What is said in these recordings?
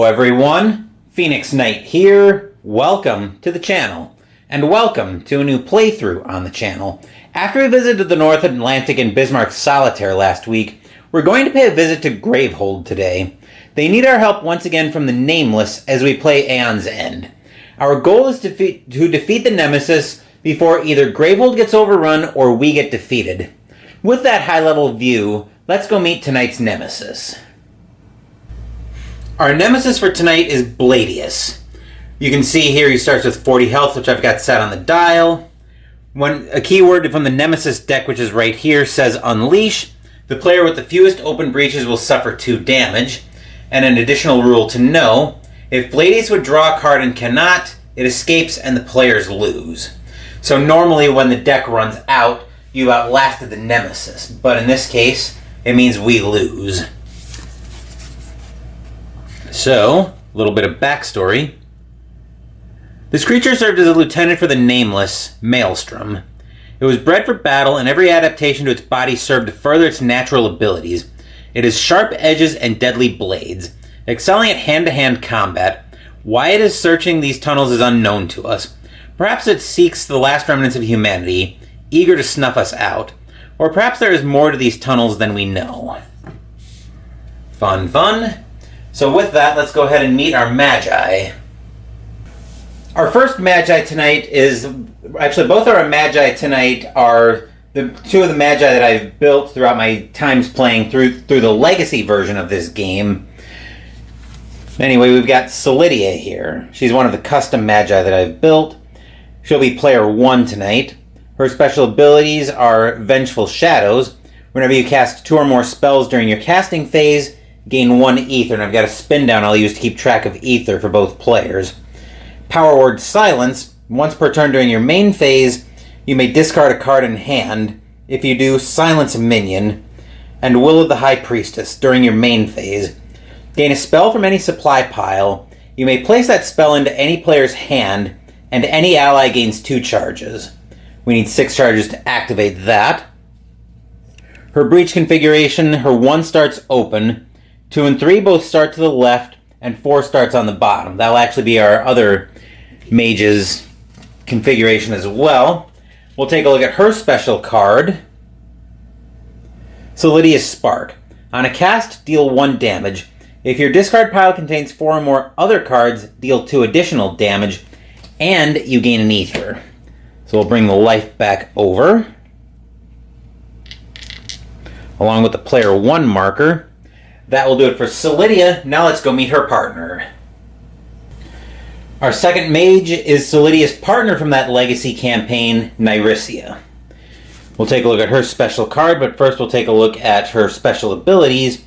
everyone, Phoenix Knight here. Welcome to the channel, and welcome to a new playthrough on the channel. After we visited the North Atlantic and Bismarck Solitaire last week, we're going to pay a visit to Gravehold today. They need our help once again from the Nameless as we play Aeon's End. Our goal is to defeat the Nemesis before either Gravehold gets overrun or we get defeated. With that high-level view, let's go meet tonight's Nemesis. Our Nemesis for tonight is Bladius. You can see here he starts with 40 health, which I've got set on the dial. A keyword from the Nemesis deck, which is right here, says Unleash. The player with the fewest open breaches will suffer 2 damage. And an additional rule to know, if Bladius would draw a card and cannot, it escapes and the players lose. So normally when the deck runs out, you've outlasted the Nemesis. But in this case, it means we lose. So, a little bit of backstory. This creature served as a lieutenant for the Nameless, Maelstrom. It was bred for battle, and every adaptation to its body served to further its natural abilities. It has sharp edges and deadly blades, excelling at hand-to-hand combat. Why it is searching these tunnels is unknown to us. Perhaps it seeks the last remnants of humanity, eager to snuff us out. Or perhaps there is more to these tunnels than we know. Fun, fun. So with that, let's go ahead and meet our Magi. Our first Magi tonight is... Actually, both our Magi tonight are the 2 of the Magi that I've built throughout my times playing through the Legacy version of this game. Anyway, we've got Celidia here. She's one of the custom Magi that I've built. She'll be player 1 tonight. Her special abilities are Vengeful Shadows. Whenever you cast 2 or more spells during your casting phase, gain 1 ether, and I've got a spin down I'll use to keep track of ether for both players. Power Word Silence. Once per turn during your main phase, you may discard a card in hand. If you do, silence a minion. And Will of the High Priestess. During your main phase, gain a spell from any supply pile. You may place that spell into any player's hand, and any ally gains 2 charges. We need 6 charges to activate that. Her breach configuration, her 1 starts open, 2 and 3 both start to the left, and 4 starts on the bottom. That'll actually be our other mage's configuration as well. We'll take a look at her special card. Celidia's Spark. On a cast, deal 1 damage. If your discard pile contains 4 or more other cards, deal 2 additional damage, and you gain an ether. So we'll bring the life back over, along with the player 1 marker. That will do it for Celidia. Now let's go meet her partner. Our second mage is Celidia's partner from that Legacy campaign, Nyrissia. We'll take a look at her special card, but first we'll take a look at her special abilities.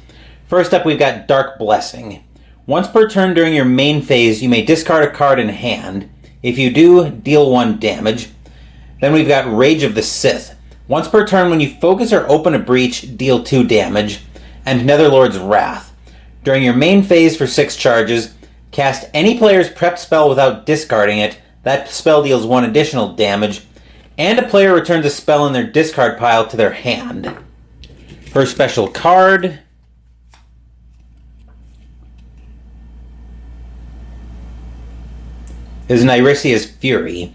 First up, we've got Dark Blessing. Once per turn during your main phase, you may discard a card in hand. If you do, deal 1 damage. Then we've got Rage of the Sith. Once per turn, when you focus or open a breach, deal 2 damage. And Netherlord's Wrath. During your main phase for 6 charges, cast any player's prep spell without discarding it. That spell deals 1 additional damage, and a player returns a spell in their discard pile to their hand. Her special card is Nyrissia's Fury.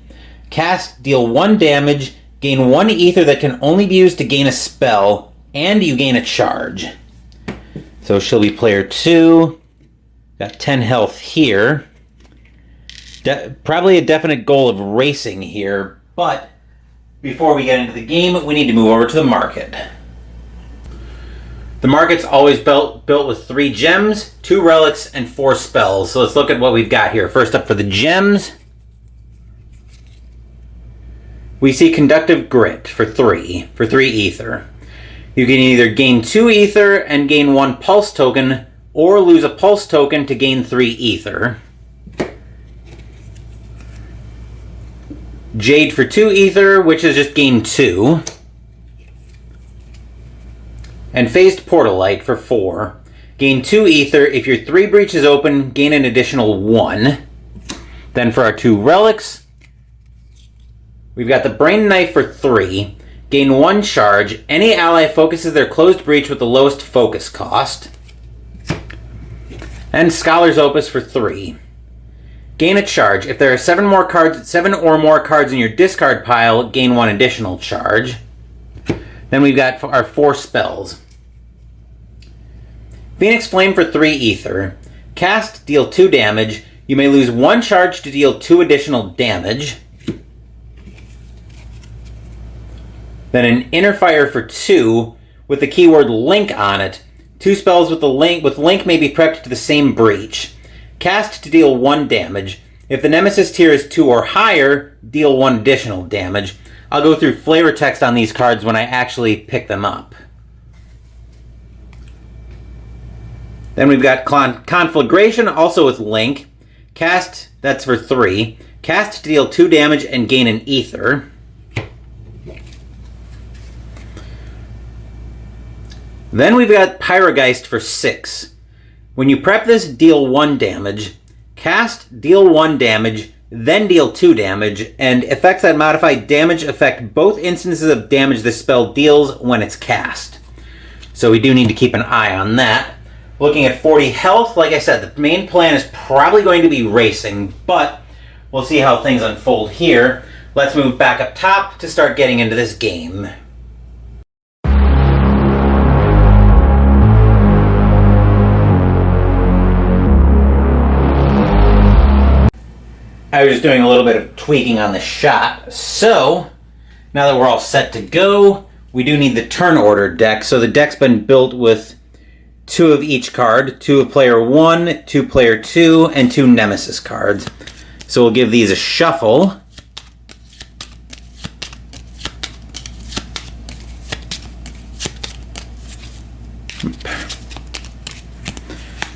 Cast, deal 1 damage, gain 1 ether that can only be used to gain a spell, and you gain a charge. So she'll be player 2. Got 10 health here. Probably a definite goal of racing here, but before we get into the game, we need to move over to the market. The market's always built with 3 gems, 2 relics, and 4 spells. So let's look at what we've got here. First up for the gems, we see Conductive Grit for 3 ether. You can either gain 2 ether and gain 1 pulse token, or lose a pulse token to gain 3 ether. Jade for 2 ether, which is just gain 2. And Phased Portal Light for 4. Gain 2 ether. If your 3 breach is open, gain an additional 1. Then for our 2 relics, we've got the Brain Knife for 3. Gain 1 charge. Any ally focuses their closed breach with the lowest focus cost. And Scholar's Opus for 3. Gain a charge. If there are 7 or more cards in your discard pile, gain 1 additional charge. Then we've got our 4 spells. Phoenix Flame for 3 ether. Cast, deal 2 damage. You may lose 1 charge to deal 2 additional damage. Then an Inner Fire for 2 with the keyword Link on it. 2 spells with Link may be prepped to the same breach. Cast to deal 1 damage. If the Nemesis tier is 2 or higher, deal 1 additional damage. I'll go through flavor text on these cards when I actually pick them up. Then we've got Conflagration, also with Link. Cast, that's for 3. Cast to deal 2 damage and gain an ether. Then we've got Pyrogeist for 6. When you prep this, deal 1 damage. Cast, deal 1 damage, then deal 2 damage, and effects that modify damage affect both instances of damage this spell deals when it's cast. So we do need to keep an eye on that. Looking at 40 health, like I said, the main plan is probably going to be racing, but we'll see how things unfold here. Let's move back up top to start getting into this game. I was just doing a little bit of tweaking on the shot. So, now that we're all set to go, we do need the turn order deck. So the deck's been built with 2 of each card, 2 of player 1, 2 player 2, and 2 Nemesis cards. So we'll give these a shuffle.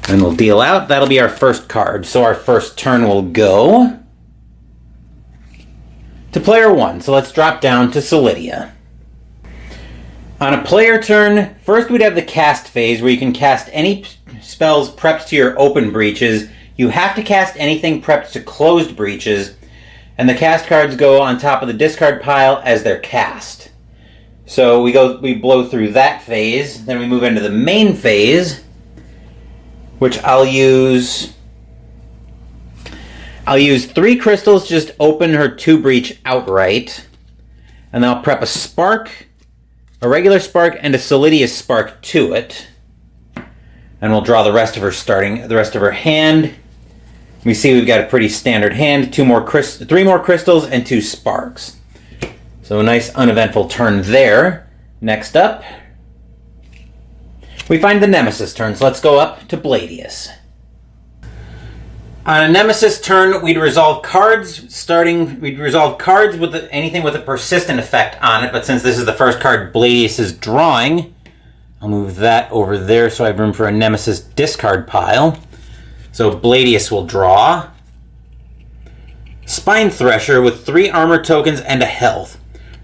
And we'll deal out. That'll be our first card. So our first turn will go to player 1. So let's drop down to Celidia. On a player turn, first we'd have the cast phase where you can cast any spells prepped to your open breaches. You have to cast anything prepped to closed breaches, and the cast cards go on top of the discard pile as they're cast. So we blow through that phase, then we move into the main phase, which I'll use 3 crystals to just open her 2 breach outright. And then I'll prep a spark, a regular spark, and a Celidia spark to it. And we'll draw the rest of her hand. We see we've got a pretty standard hand, 3 more crystals and 2 sparks. So a nice uneventful turn there. Next up, we find the Nemesis turn, so let's go up to Bladius. On a Nemesis turn, we'd resolve cards with anything with a persistent effect on it, but since this is the first card Bladius is drawing, I'll move that over there so I have room for a Nemesis discard pile. So Bladius will draw. Spine Thresher with 3 armor tokens and a health.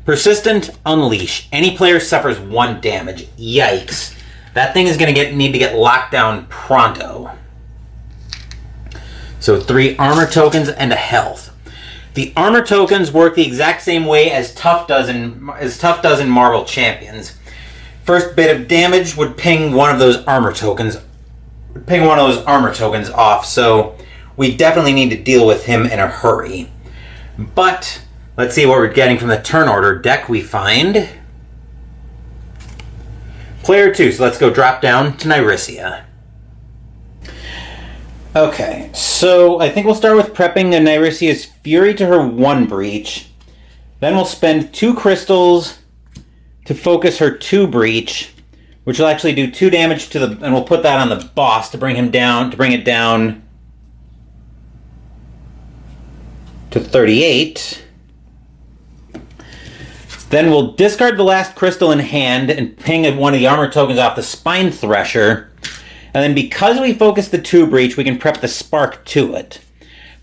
Persistent, unleash. Any player suffers 1 damage. Yikes. That thing is going to need to get locked down pronto. So 3 armor tokens and a health. The armor tokens work the exact same way as Tough does in Marvel Champions. First bit of damage would ping one of those armor tokens. Off, so we definitely need to deal with him in a hurry. But let's see what we're getting from the turn order deck we find. Player 2, so let's go drop down to Nyrissia. Okay, so I think we'll start with prepping the Nyrissia's Fury to her 1 breach. Then we'll spend 2 crystals to focus her 2 breach, which will actually do 2 damage to and we'll put that on the boss to bring it down to 38. Then we'll discard the last crystal in hand and ping one of the armor tokens off the Spine Thresher. And then because we focus the 2 breach, we can prep the spark to it.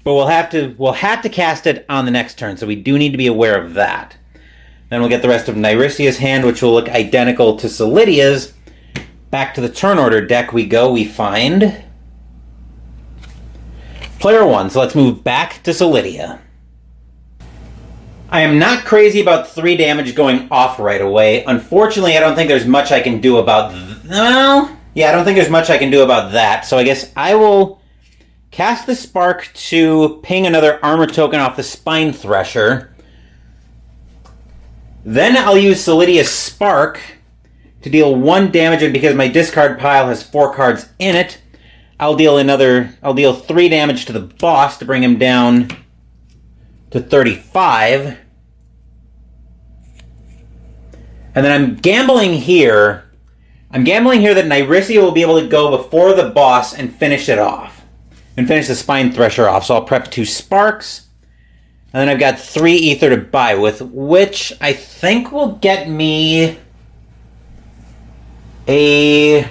But we'll have to cast it on the next turn, so we do need to be aware of that. Then we'll get the rest of Nyrissia's hand, which will look identical to Celidia's. Back to the turn order deck we go. We find player 1, so let's move back to Celidia. I am not crazy about 3 damage going off right away. Unfortunately, I don't think there's much I can do about... Well, Yeah, I don't think there's much I can do about that, so I guess I will cast the Spark to ping another armor token off the Spine Thresher. Then I'll use Celidia's Spark to deal 1 damage, and because my discard pile has 4 cards in it, I'll deal 3 damage to the boss to bring him down to 35. And then I'm gambling here that Nyrissia will be able to go before the boss and finish it off. And finish the Spine Thresher off. So I'll prep 2 Sparks. And then I've got 3 Ether to buy with, which I think will get me I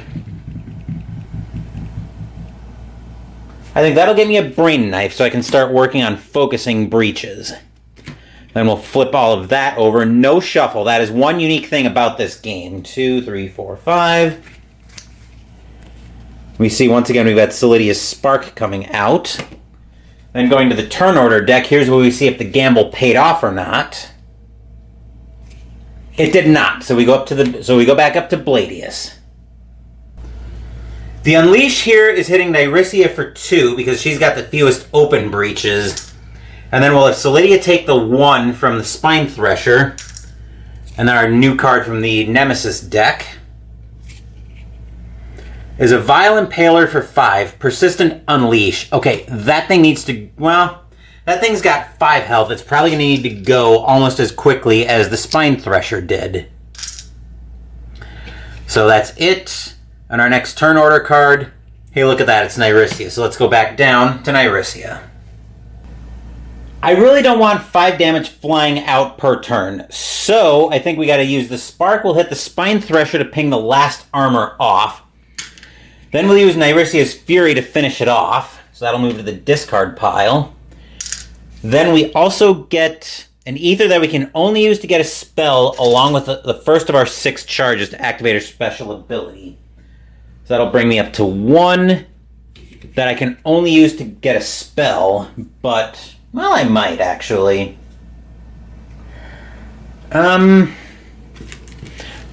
think that'll get me a Brain Knife so I can start working on focusing breaches. Then we'll flip all of that over. No shuffle. That is one unique thing about this game. 2, 3, 4, 5. We see once again we've got Celidia's Spark coming out. Then going to the turn order deck, here's where we see if the gamble paid off or not. It did not. So we go back up to Bladius. The Unleash here is hitting Nyrissia for 2 because she's got the fewest open breaches. And then we'll have Celidia take the 1 from the Spine Thresher. And then our new card from the Nemesis deck is a Vile Impaler for 5. Persistent Unleash. Okay, that thing needs to... Well, that thing's got 5 health. It's probably going to need to go almost as quickly as the Spine Thresher did. So that's it. And our next turn order card... Hey, look at that. It's Nyrissia. So let's go back down to Nyrissia. I really don't want 5 damage flying out per turn, so I think we got to use the Spark. We'll hit the Spine Thresher to ping the last armor off. Then we'll use Nyrissia's Fury to finish it off, so that'll move to the discard pile. Then we also get an Ether that we can only use to get a spell along with the first of our 6 charges to activate our special ability. So that'll bring me up to 1 that I can only use to get a spell, but... Well, I might, actually. Well,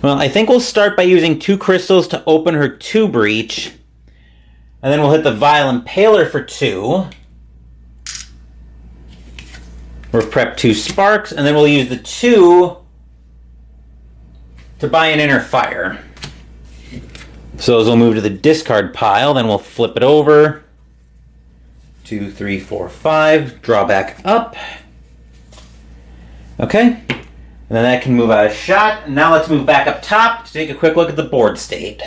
I think we'll start by using 2 crystals to open her 2 breach. And then we'll hit the Vile Impaler for 2. We'll prep 2 Sparks, and then we'll use the 2 to buy an Inner Fire. So those will move to the discard pile, then we'll flip it over. 2, 3, 4, 5. Draw back up. Okay. And then that can move out of shot. And now let's move back up top to take a quick look at the board state.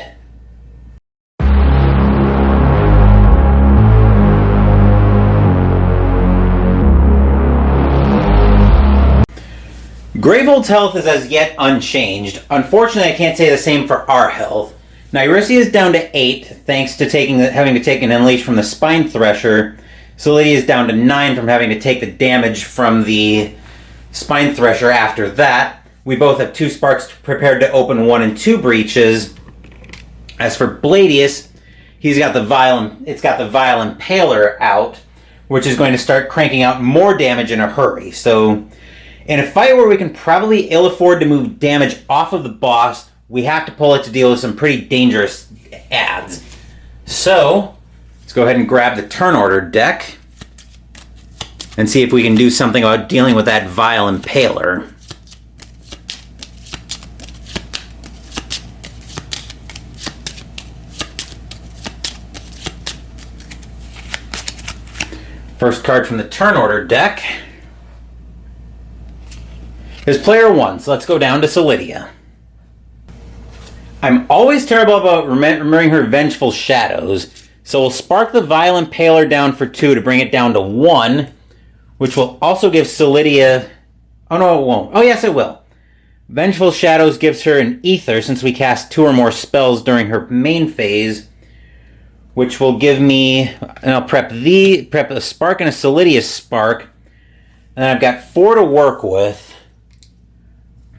Gravehold's health is as yet unchanged. Unfortunately, I can't say the same for our health. Nyrissia is down to 8, thanks to having to take an Unleash from the Spine Thresher. Celidia is down to 9 from having to take the damage from the Spine Thresher after that. We both have 2 Sparks prepared to open 1 and 2 breaches. As for Bladius, it's got the Vile Impaler out, which is going to start cranking out more damage in a hurry. So, in a fight where we can probably ill afford to move damage off of the boss, we have to pull it to deal with some pretty dangerous adds. So, let's go ahead and grab the turn order deck and see if we can do something about dealing with that Vile Impaler. First card from the turn order deck is player 1, so let's go down to Celidia. I'm always terrible about remembering her Vengeful Shadows, so we'll spark the Vile Impaler down for 2 to bring it down to 1, which will also give Celidia... Oh no, it won't. Oh yes, it will. Vengeful Shadows gives her an Ether since we cast 2 or more spells during her main phase, which will give me... And I'll prep a Spark and a Celidia Spark, and then I've got 4 to work with.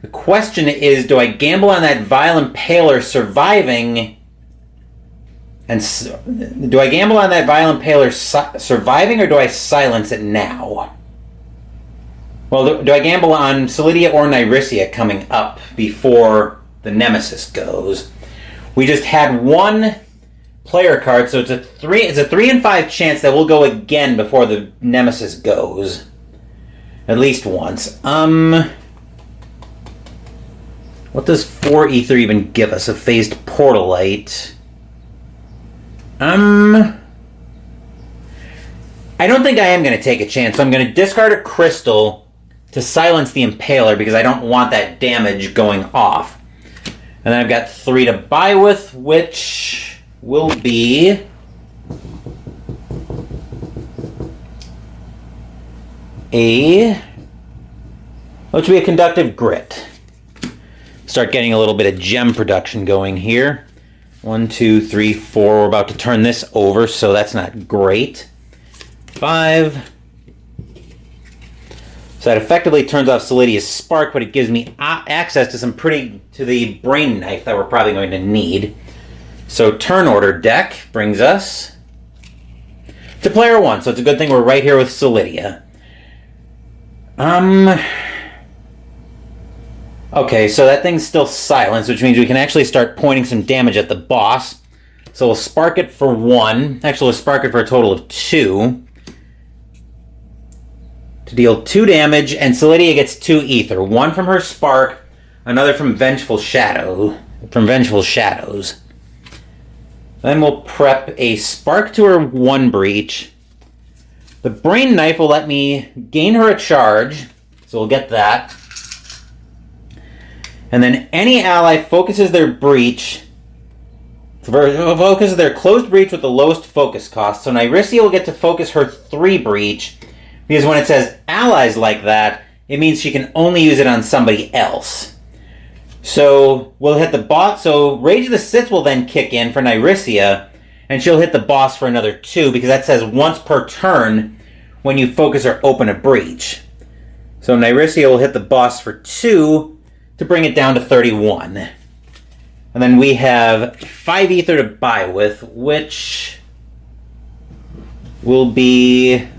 The question is, do I gamble on that Vile Impaler surviving? Do I gamble on that Vile Impaler surviving, or do I silence it now? Well, do I gamble on Celidia or Nyrissia coming up before the Nemesis goes? We just had one player card, so it's a 3 in 5 chance that we'll go again before the Nemesis goes. At least once. What does 4 Ether even give us? A phased Portal Light. I don't think I am going to take a chance, so I'm going to discard a crystal to silence the Impaler because I don't want that damage going off. And then I've got 3 to buy with, which will be a Conductive Grit. Start getting a little bit of gem production going here. 1, 2, 3, 4. We're about to turn this over, so that's not great. 5. So that effectively turns off Celidia's Spark, but it gives me access to the Brain Knife that we're probably going to need. So turn order deck brings us to player 1. So it's a good thing we're right here with Celidia. Okay, so that thing's still silenced, which means we can actually start pointing some damage at the boss. So we'll spark it for 1. Actually, we'll spark it for a total of 2. To deal 2 damage, and Celidia gets 2 ether. 1 from her spark, another from Vengeful Shadows. Then we'll prep a spark to her 1 breach. The Brain Knife will let me gain her a charge, so we'll get that. And then any ally focuses their closed breach with the lowest focus cost. So Nyrissia will get to focus her 3 breach, because when it says allies like that, it means she can only use it on somebody else. So we'll hit the boss. So Rage of the Sith will then kick in for Nyrissia, and she'll hit the boss for another 2, because that says once per turn when you focus or open a breach. So Nyrissia will hit the boss for 2 to bring it down to 31. And then we have 5 ether to buy with, which will be...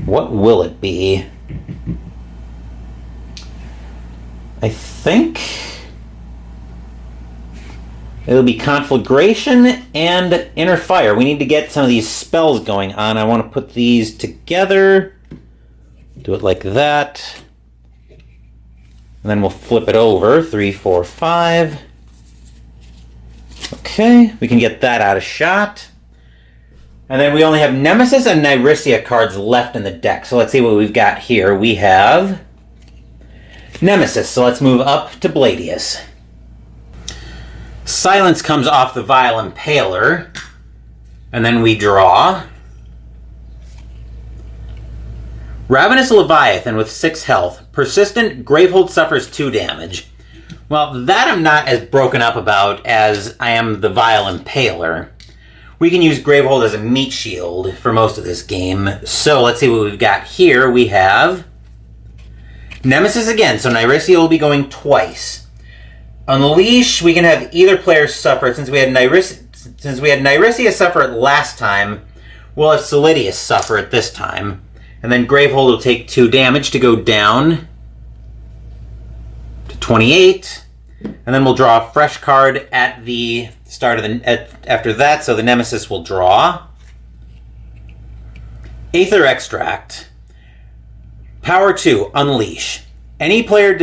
What will it be? I think it'll be Conflagration and Inner Fire. We need to get some of these spells going on. I want to put these together. Do it like that. And then we'll flip it over. 3, 4, 5. Okay, we can get that out of shot. And then we only have Nemesis and Nyrissia cards left in the deck. So let's see what we've got here. We have Nemesis, so let's move up to Bladius. Silence comes off the Vile Impaler. And then we draw Ravenous Leviathan with 6 health. Persistent, Gravehold suffers 2 damage. Well, that I'm not as broken up about as I am the Vile Impaler. We can use Gravehold as a meat shield for most of this game. So let's see what we've got here. We have Nemesis again, so Nyrissia will be going twice. Unleash, we can have either player suffer. Since we had Nyrissia suffer it last time, we'll have Celidia suffer it this time. And then Gravehold will take 2 damage to go down to 28. And then we'll draw a fresh card at the start of after that, so the Nemesis will draw Aether Extract. Power 2, Unleash. Any player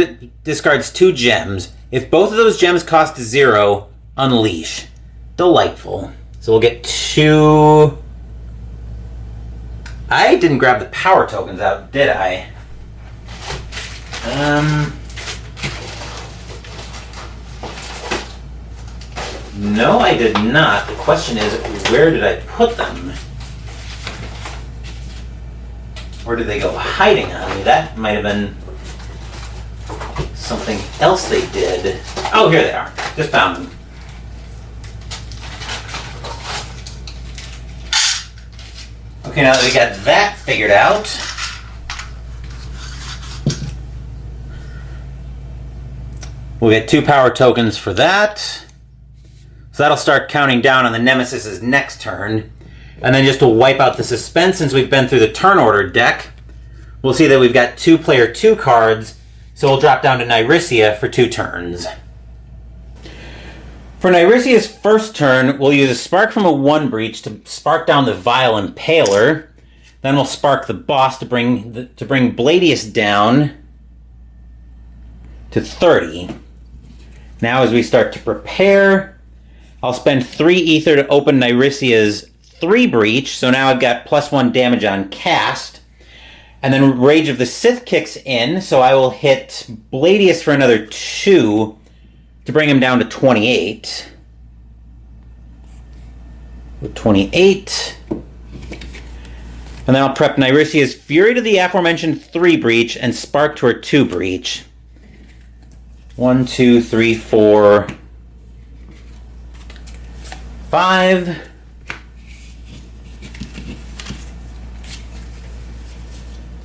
discards 2 gems. If both of those gems cost 0, Unleash. Delightful. So we'll get 2... I didn't grab the power tokens out, did I? No, I did not. The question is, where did I put them? Or did they go hiding on me? That might have been something else they did. Oh, here they are. Just found them. Okay, now that we got that figured out, we'll get 2 power tokens for that. So that'll start counting down on the Nemesis's next turn. And then just to wipe out the suspense, since we've been through the turn order deck, we'll see that we've got 2 player 2 cards, so we'll drop down to Nyrissia for 2 turns. For Nyrissia's first turn, we'll use a spark from a 1 breach to spark down the Vile Impaler. Then we'll spark the boss to bring Bladius down to 30. Now as we start to prepare, I'll spend 3 ether to open Nyrissia's 3 breach, so now I've got +1 damage on cast. And then Rage of the Sith kicks in, so I will hit Bladius for another 2 to bring him down to 28. With 28. And then I'll prep Nyrissia's Fury to the aforementioned 3 breach and spark to her 2 breach. 1, 2, 3, 4, 5.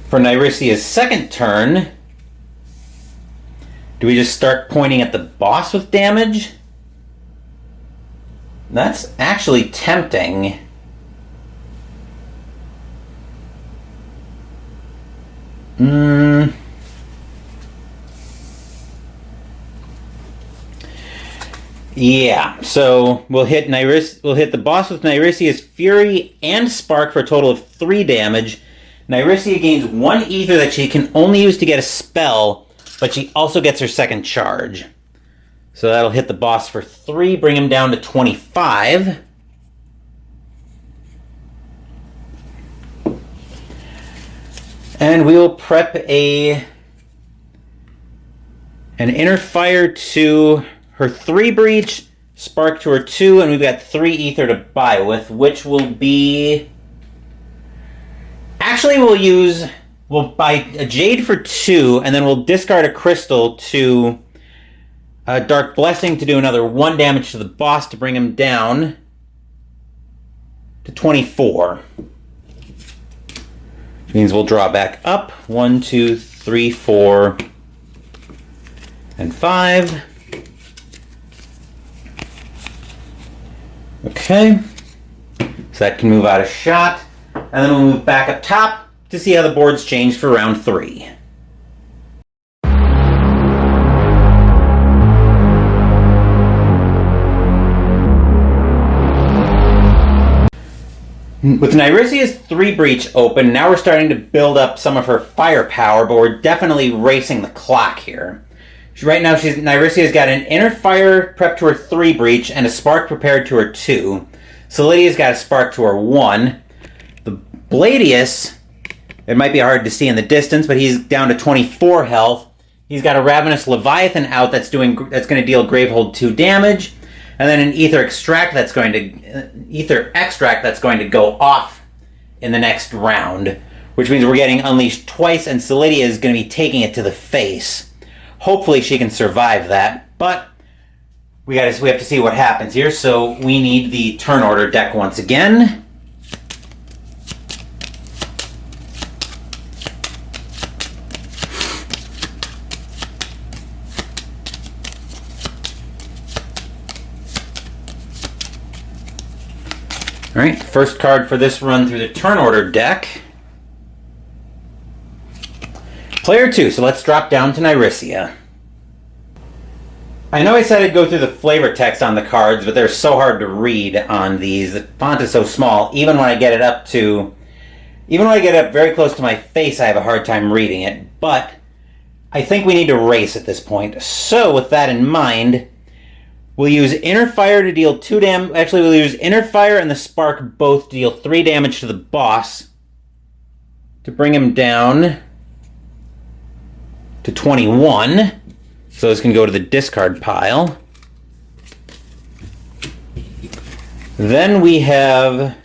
For Nyrissia's second turn, do we just start pointing at the boss with damage? That's actually tempting. Yeah, so we'll hit the boss with Nyrissia's Fury and Spark for a total of 3 damage. Nyrissia gains 1 ether that she can only use to get a spell, but she also gets her second charge. So that'll hit the boss for 3, bring him down to 25. And we will prep an Inner Fire to her 3 breach, spark to her 2, and we've got 3 ether to buy with, which will be... Actually, we'll buy a Jade for 2, and then we'll discard a crystal to Dark Blessing to do another 1 damage to the boss to bring him down to 24. Which means we'll draw back up. 1, 2, 3, 4, and 5. Okay. So that can move out of shot. And then we'll move back up top to see how the board's changed for round 3. With Nyrissia's 3 breach open, now we're starting to build up some of her firepower, but we're definitely racing the clock here. Right now, Nyrissia's got an Inner Fire prepped to her 3 breach and a Spark prepared to her 2. Celidia's got a Spark to her 1. The Bladius, it might be hard to see in the distance, but he's down to 24 health. He's got a Ravenous Leviathan out that's going to deal Gravehold 2 damage, and then an Ether Extract that's going to go off in the next round, which means we're getting unleashed twice, and Celidia is going to be taking it to the face. Hopefully she can survive that, but we have to see what happens here. So we need the turn order deck once again. All right, first card for this run through the turn order deck. Player 2, so let's drop down to Nyrissia. I know I said I'd go through the flavor text on the cards, but they're so hard to read on these. The font is so small, even when I get it up very close to my face, I have a hard time reading it. But I think we need to race at this point. So with that in mind, we'll use Inner Fire to deal 2 damage. Actually, we'll use Inner Fire and the Spark both to deal 3 damage to the boss to bring him down to 21. So this can go to the discard pile. Then we'll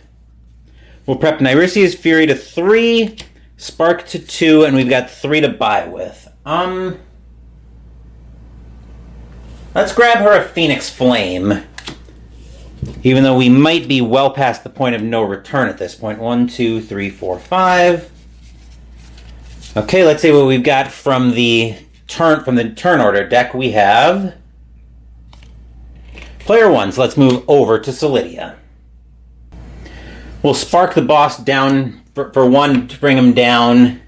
prep Nyrissia's Fury to 3, Spark to 2, and we've got 3 to buy with. Let's grab her a Phoenix Flame. Even though we might be well past the point of no return at this point. 1, 2, 3, 4, 5. Okay, let's see what we've got from the turn order deck. We have player 1, so let's move over to Celidia. We'll spark the boss down for 1 to bring him down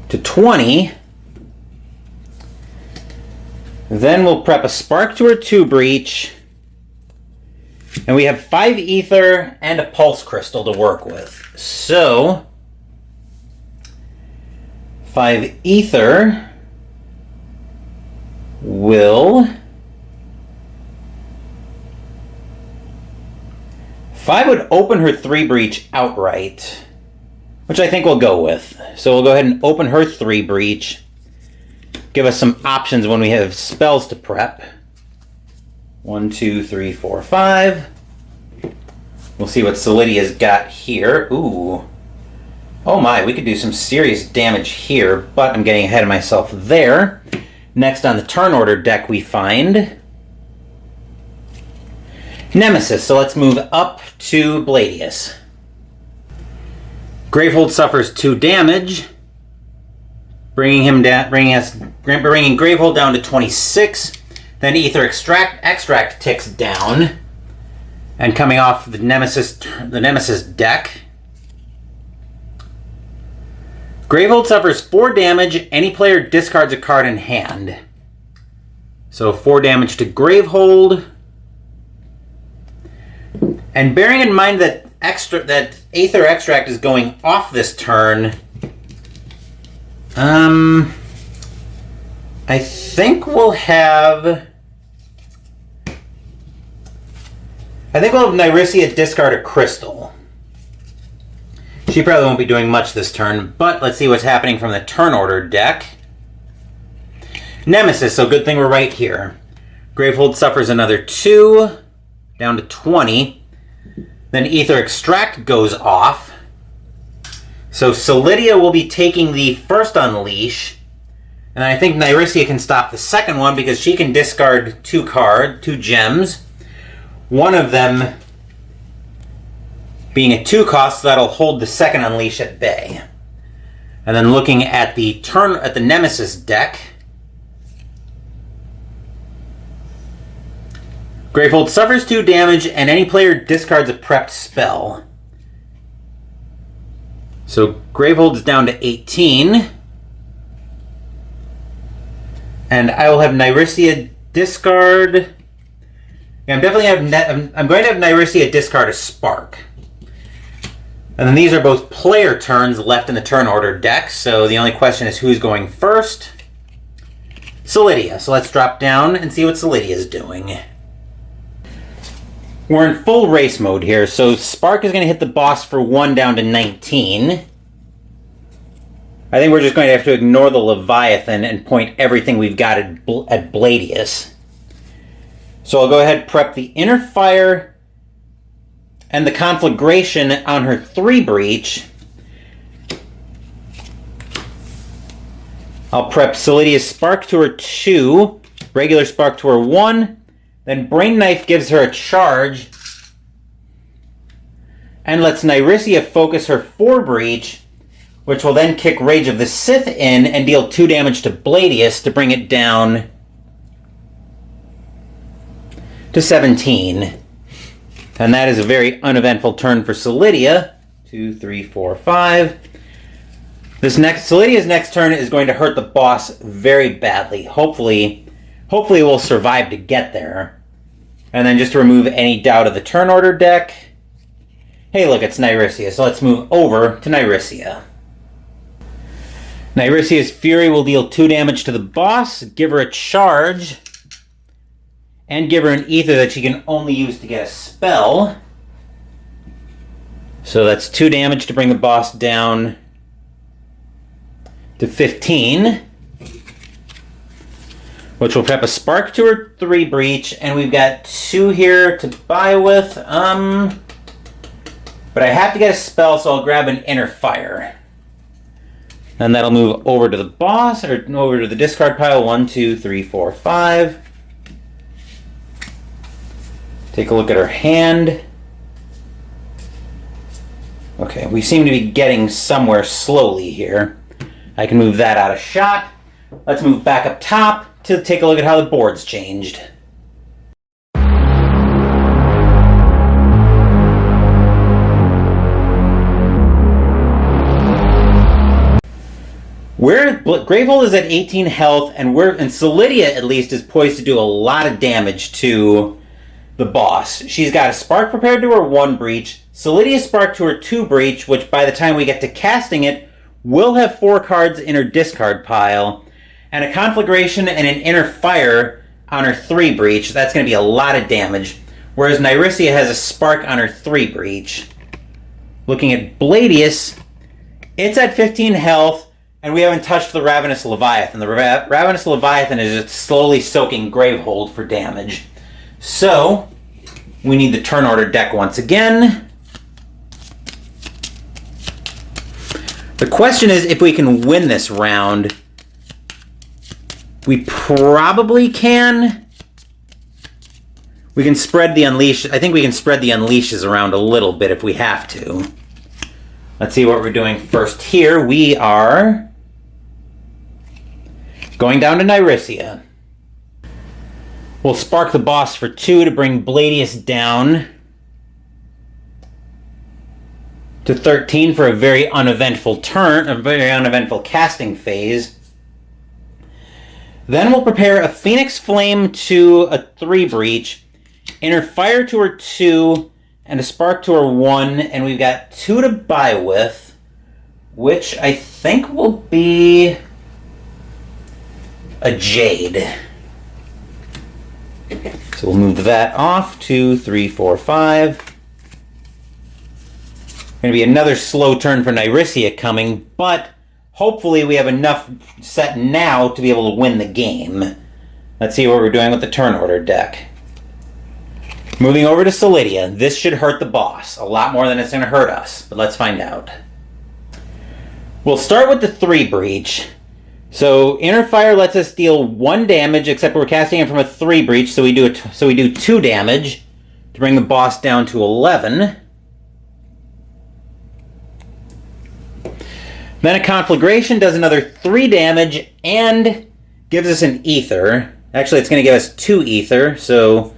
to 20. Then we'll prep a Spark to her 2 Breach. And we have 5 Ether and a Pulse Crystal to work with. So, 5 Ether will... 5 would open her 3 Breach outright, which I think we'll go with. So we'll go ahead and open her 3 Breach. Give us some options when we have spells to prep. 1, 2, 3, 4, 5. We'll see what Celidia's got here. Ooh. Oh my, we could do some serious damage here, but I'm getting ahead of myself there. Next on the turn order deck we find Nemesis. So let's move up to Bladius. Gravehold suffers 2 damage, bringing Gravehold down to 26. Then Ether Extract ticks down, and coming off the Nemesis deck, Gravehold suffers 4 damage. Any player discards a card in hand. So 4 damage to Gravehold. And bearing in mind that Aether Extract is going off this turn, I think we'll have Nyrissia discard a crystal. She probably won't be doing much this turn, but let's see what's happening from the turn order deck. Nemesis, so good thing we're right here. Gravehold suffers another 2, down to 20. Then Ether Extract goes off. So Celidia will be taking the first Unleash. And I think Nyrissia can stop the second one because she can discard 2 gems. One of them being a 2 cost, so that'll hold the second Unleash at bay. And then looking at the Nemesis deck, Gravehold suffers 2 damage, and any player discards a prepped spell. So Gravehold's down to 18. And I will have Nyrissia discard... Yeah, I'm going to have Nyrissia discard a Spark. And then these are both player turns left in the turn order deck, so the only question is who's going first. Celidia. So let's drop down and see what Celidia's doing. We're in full race mode here, so Spark is going to hit the boss for 1 down to 19. I think we're just going to have to ignore the Leviathan and point everything we've got at Bladius. So I'll go ahead and prep the Inner Fire and the Conflagration on her 3 Breach. I'll prep Celidia's Spark to her 2, regular Spark to her 1, then Brain Knife gives her a charge, and lets Nyrissia focus her 4 Breach, which will then kick Rage of the Sith in and deal 2 damage to Bladius to bring it down to 17. And that is a very uneventful turn for Celidia. 2, 3, 4, 5. Celidia's next turn is going to hurt the boss very badly. Hopefully we'll survive to get there. And then just to remove any doubt of the turn order deck. Hey, look, it's Nyrissia, so let's move over to Nyrissia. Nyrissia's Fury will deal 2 damage to the boss, give her a charge, and give her an Ether that she can only use to get a spell. So that's 2 damage to bring the boss down to 15. Which will prep a Spark to her 3 Breach, and we've got 2 here to buy with. But I have to get a spell, so I'll grab an Inner Fire. And that'll move over to the boss, or over to the discard pile. 1, 2, 3, 4, 5. Take a look at her hand. Okay, we seem to be getting somewhere slowly here. I can move that out of shot. Let's move back up top to take a look at how the board's changed. Gravehold is at 18 health, and Celidia at least is poised to do a lot of damage to the boss. She's got a spark prepared to her 1 breach, Celidia's spark to her 2 breach, which by the time we get to casting it, will have 4 cards in her discard pile, and a conflagration and an inner fire on her 3 breach. That's going to be a lot of damage. Whereas Nyrissia has a spark on her 3 breach. Looking at Bladius, it's at 15 health, and we haven't touched the Ravenous Leviathan. The Ravenous Leviathan is just slowly soaking Gravehold for damage. So, we need the turn order deck once again. The question is if we can win this round. We probably can. We can spread the unleash. I think we can spread the unleashes around a little bit if we have to. Let's see what we're doing first here. We are going down to Nyrissia. We'll spark the boss for 2 to bring Bladius down to 13 for a very uneventful turn, a very uneventful casting phase. Then we'll prepare a Phoenix Flame to a 3 breach, inner fire to her 2, and a spark to her 1, and we've got 2 to buy with, which I think will be a Jade. So we'll move that off. 2, 3, 4, 5. Going to be another slow turn for Nyrissia coming, but hopefully we have enough set now to be able to win the game. Let's see what we're doing with the turn order deck. Moving over to Celidia. This should hurt the boss a lot more than it's going to hurt us, but let's find out. We'll start with the 3 breach. So inner fire lets us deal 1 damage, except we're casting it from a 3 breach, so we do 2 damage to bring the boss down to 11. Then a conflagration does another 3 damage and gives us an ether. Actually, it's going to give us 2 ether, so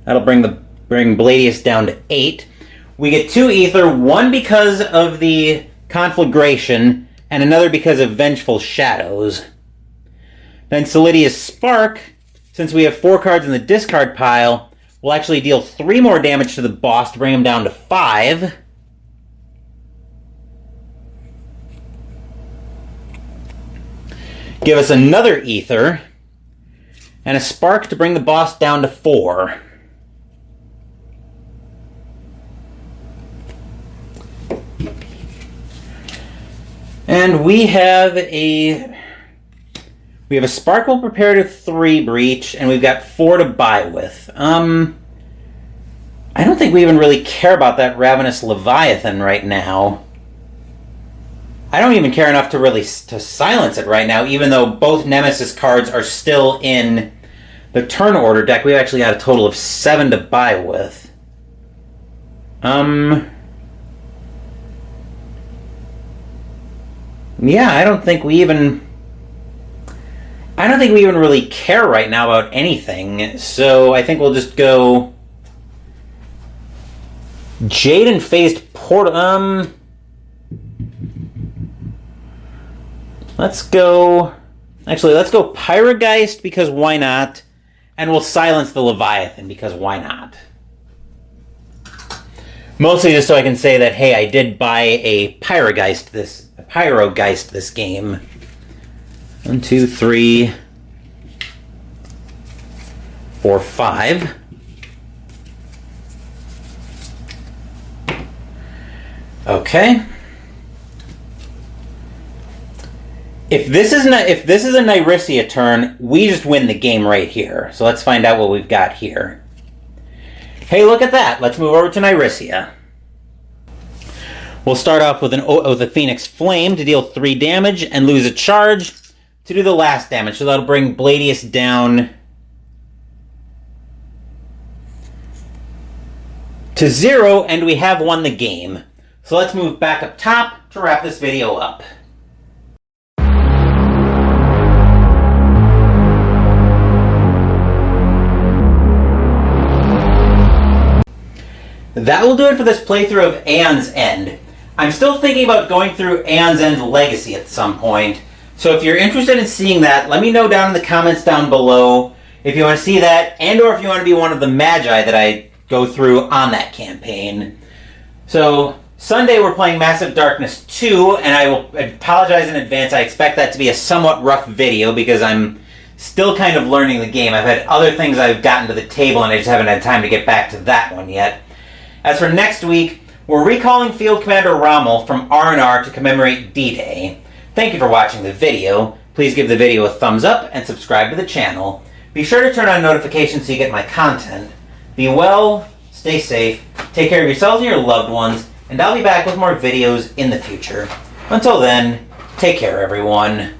that'll bring Bladius down to 8. We get 2 ether, 1 because of the conflagration, and another because of Vengeful Shadows. Then Celidia's Spark, since we have 4 cards in the discard pile, will actually deal 3 more damage to the boss to bring him down to 5. Give us another ether, and a spark to bring the boss down to 4. And we have a sparkle prepared to 3 breach, and we've got 4 to buy with. I don't think we even really care about that Ravenous Leviathan right now. I don't even care enough to silence it right now, even though both Nemesis cards are still in the turn order deck. We've actually got a total of 7 to buy with. Yeah, I don't think we even really care right now about anything. So I think we'll just go Jade and Phased Portal. Let's go Pyrogeist, because why not? And we'll silence the Leviathan, because why not? Mostly just so I can say that, hey, I did buy a Pyrogeist this game. 1, 2, 3, 4, 5. Okay. If this is a Nyrissia turn, we just win the game right here. So let's find out what we've got here. Hey, look at that. Let's move over to Nyrissia. We'll start off with a Phoenix Flame to deal 3 damage and lose a charge to do the last damage. So that'll bring Bladius down to 0, and we have won the game. So let's move back up top to wrap this video up. That will do it for this playthrough of Aeon's End. I'm still thinking about going through Aeon's End Legacy at some point, So if you're interested in seeing that, let me know down in the comments down below if you want to see that, and or if you want to be one of the Magi that I go through on that campaign. So Sunday we're playing Massive Darkness 2, and I will apologize in advance. I expect that to be a somewhat rough video because I'm still kind of learning the game. I've had other things I've gotten to the table and I just haven't had time to get back to that one yet. As for next week, we're recalling Field Commander Rommel from R&R to commemorate D-Day. Thank you for watching the video. Please give the video a thumbs up and subscribe to the channel. Be sure to turn on notifications so you get my content. Be well, stay safe, take care of yourselves and your loved ones, and I'll be back with more videos in the future. Until then, take care everyone.